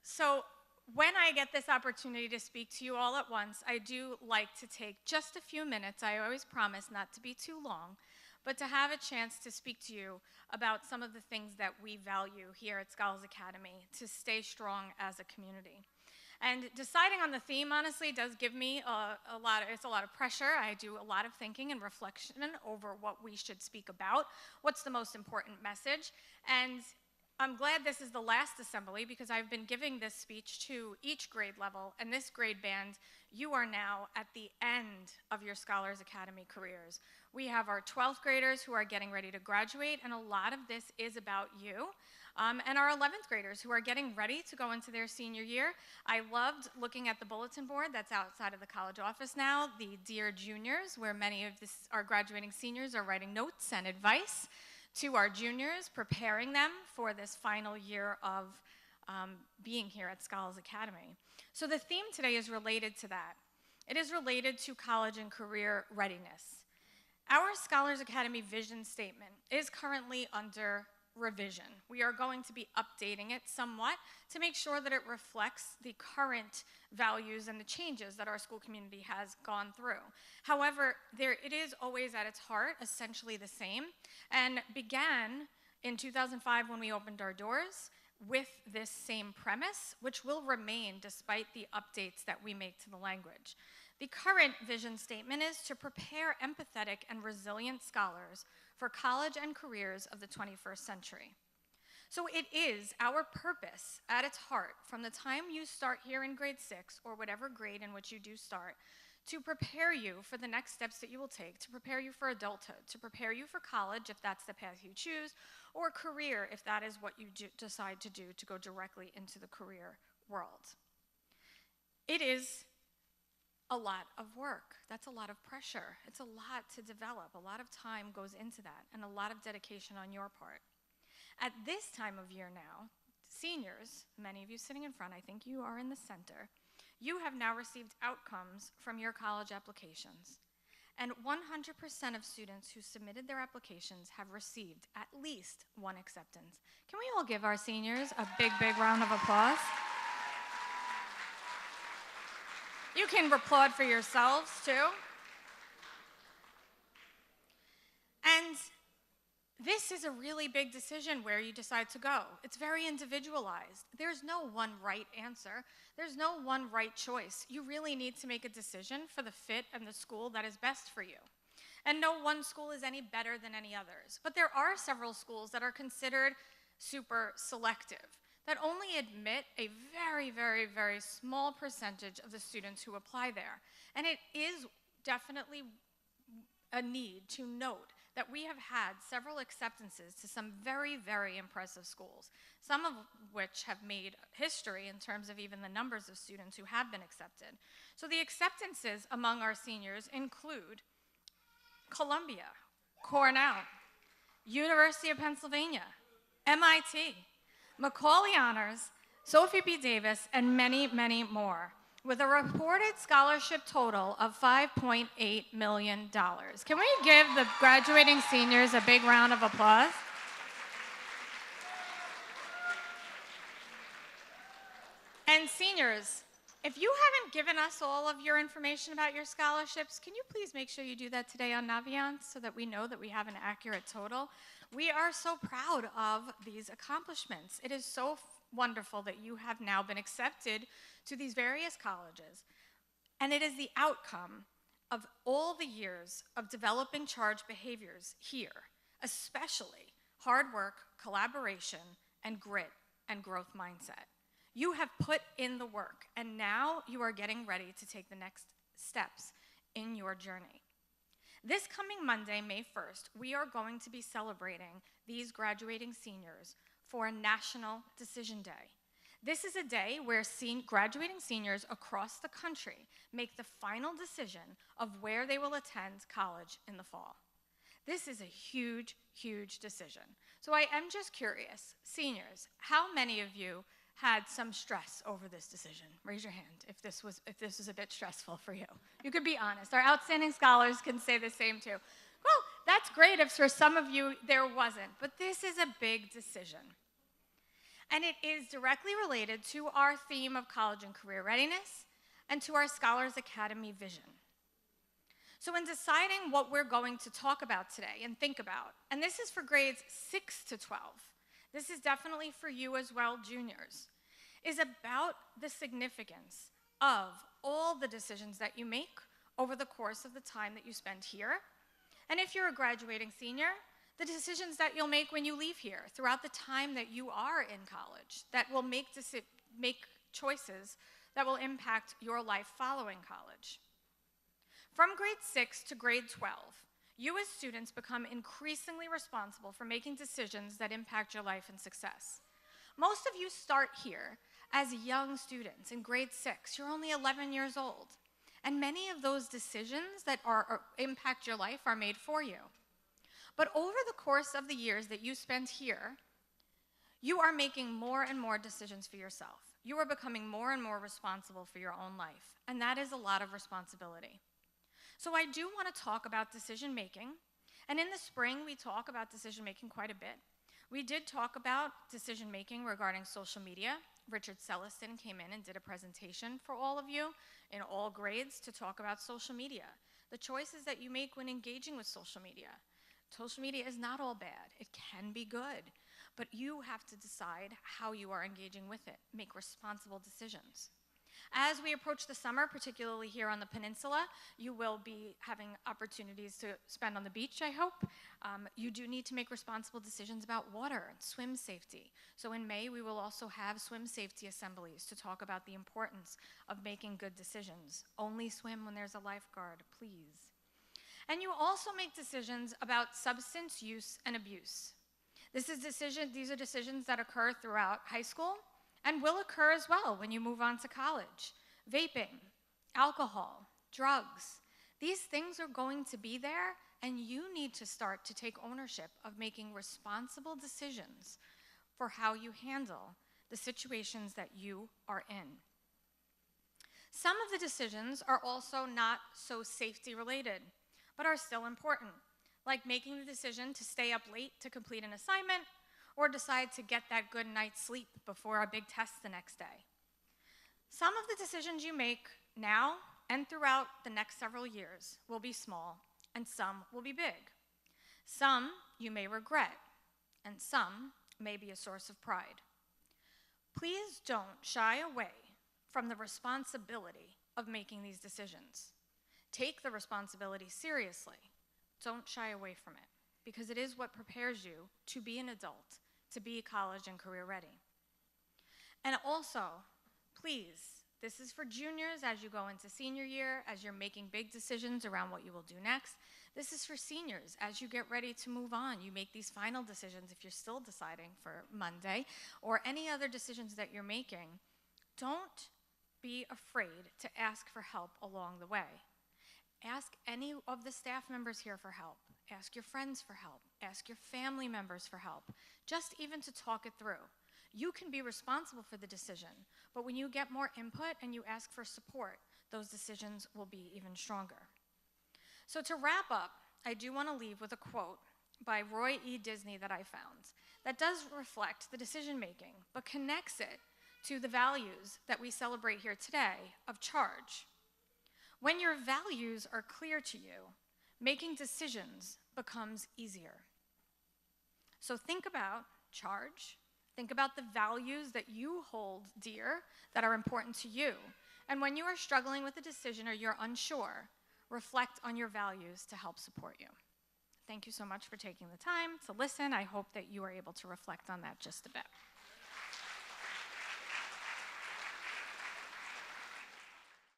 So when I get this opportunity to speak to you all at once, I do like to take just a few minutes. I always promise not to be too long, but to have a chance to speak to you about some of the things that we value here at Scholars Academy to stay strong as a community. And deciding on the theme, honestly, does give me a lot of pressure. I do a lot of thinking and reflection over what we should speak about, what's the most important message, and I'm glad this is the last assembly because I've been giving this speech to each grade level, and this grade band, you are now at the end of your Scholars Academy careers. We have our 12th graders who are getting ready to graduate, and a lot of this is about you. And our 11th graders who are getting ready to go into their senior year. I loved looking at the bulletin board that's outside of the college office now, the Dear Juniors, where many of our graduating seniors are writing notes and advice to our juniors, preparing them for this final year of being here at Scholars Academy. So the theme today is related to that. It is related to college and career readiness. Our Scholars Academy vision statement is currently under revision. We are going to be updating it somewhat to make sure that it reflects the current values and the changes that our school community has gone through. However, it is always at its heart essentially the same and began in 2005 when we opened our doors with this same premise, which will remain despite the updates that we make to the language. The current vision statement is to prepare empathetic and resilient scholars for college and careers of the 21st century. So it is our purpose at its heart, from the time you start here in grade 6 or whatever grade in which you do start, to prepare you for the next steps that you will take, to prepare you for adulthood, to prepare you for college if that's the path you choose, or career if that is what you decide to do to go directly into the career world. It is a lot of work. That's a lot of pressure. It's a lot to develop. A lot of time goes into that and a lot of dedication on your part. At this time of year now, seniors, many of you sitting in front, I think you are in the center, you have now received outcomes from your college applications. And 100% of students who submitted their applications have received at least one acceptance. Can we all give our seniors a big, big round of applause? You can applaud for yourselves, too. And this is a really big decision where you decide to go. It's very individualized. There's no one right answer. There's no one right choice. You really need to make a decision for the fit and the school that is best for you. And no one school is any better than any others. But there are several schools that are considered super selective, that only admit a very, very, very small percentage of the students who apply there. And it is definitely a need to note that we have had several acceptances to some very, very impressive schools, some of which have made history in terms of even the numbers of students who have been accepted. So the acceptances among our seniors include Columbia, Cornell, University of Pennsylvania, MIT, Macaulay Honors, Sophie B. Davis, and many, many more, with a reported scholarship total of $5.8 million. Can we give the graduating seniors a big round of applause? And seniors, if you haven't given us all of your information about your scholarships, can you please make sure you do that today on Naviance so that we know that we have an accurate total? We are so proud of these accomplishments. It is so wonderful that you have now been accepted to these various colleges. And it is the outcome of all the years of developing charged behaviors here, especially hard work, collaboration, and grit and growth mindset. You have put in the work, and now you are getting ready to take the next steps in your journey. This coming Monday, May 1st, we are going to be celebrating these graduating seniors for a National Decision Day. This is a day where graduating seniors across the country make the final decision of where they will attend college in the fall. This is a huge, huge decision. So I am just curious, seniors, how many of you had some stress over this decision? Raise your hand if this was a bit stressful for you. You could be honest. Our outstanding scholars can say the same too. Well, that's great if for some of you there wasn't, but this is a big decision. And it is directly related to our theme of college and career readiness and to our Scholars Academy vision. So in deciding what we're going to talk about today and think about, and this is for grades 6 to 12, this is definitely for you as well, juniors, is about the significance of all the decisions that you make over the course of the time that you spend here. And if you're a graduating senior, the decisions that you'll make when you leave here throughout the time that you are in college that will make choices that will impact your life following college. From grade 6 to grade 12, you as students become increasingly responsible for making decisions that impact your life and success. Most of you start here as young students in grade 6. You're only 11 years old. And many of those decisions that impact your life are made for you. But over the course of the years that you spend here, you are making more and more decisions for yourself. You are becoming more and more responsible for your own life. And that is a lot of responsibility. So I do want to talk about decision making. And in the spring, we talk about decision making quite a bit. We did talk about decision making regarding social media. Richard Celestin came in and did a presentation for all of you in all grades to talk about social media. The choices that you make when engaging with social media. Social media is not all bad. It can be good. But you have to decide how you are engaging with it. Make responsible decisions. As we approach the summer, particularly here on the peninsula, you will be having opportunities to spend on the beach, I hope. You do need to make responsible decisions about water and swim safety. So in May, we will also have swim safety assemblies to talk about the importance of making good decisions. Only swim when there's a lifeguard, please. And you also make decisions about substance use and abuse. These are decisions that occur throughout high school and will occur as well when you move on to college. Vaping, alcohol, drugs, these things are going to be there, and you need to start to take ownership of making responsible decisions for how you handle the situations that you are in. Some of the decisions are also not so safety related, but are still important, like making the decision to stay up late to complete an assignment or decide to get that good night's sleep before a big test the next day. Some of the decisions you make now and throughout the next several years will be small, and some will be big. Some you may regret, and some may be a source of pride. Please don't shy away from the responsibility of making these decisions. Take the responsibility seriously. Don't shy away from it, because it is what prepares you to be an adult, to be college and career ready. And also, please, this is for juniors as you go into senior year, as you're making big decisions around what you will do next. This is for seniors as you get ready to move on. You make these final decisions if you're still deciding for Monday, or any other decisions that you're making. Don't be afraid to ask for help along the way. Ask any of the staff members here for help. Ask your friends for help. Ask your family members for help, just even to talk it through. You can be responsible for the decision, but when you get more input and you ask for support, those decisions will be even stronger. So to wrap up, I do want to leave with a quote by Roy E. Disney that I found that does reflect the decision making, but connects it to the values that we celebrate here today of charge. When your values are clear to you, making decisions becomes easier. So think about charge. Think about the values that you hold dear, that are important to you. And when you are struggling with a decision or you're unsure, reflect on your values to help support you. Thank you so much for taking the time to listen. I hope that you are able to reflect on that just a bit.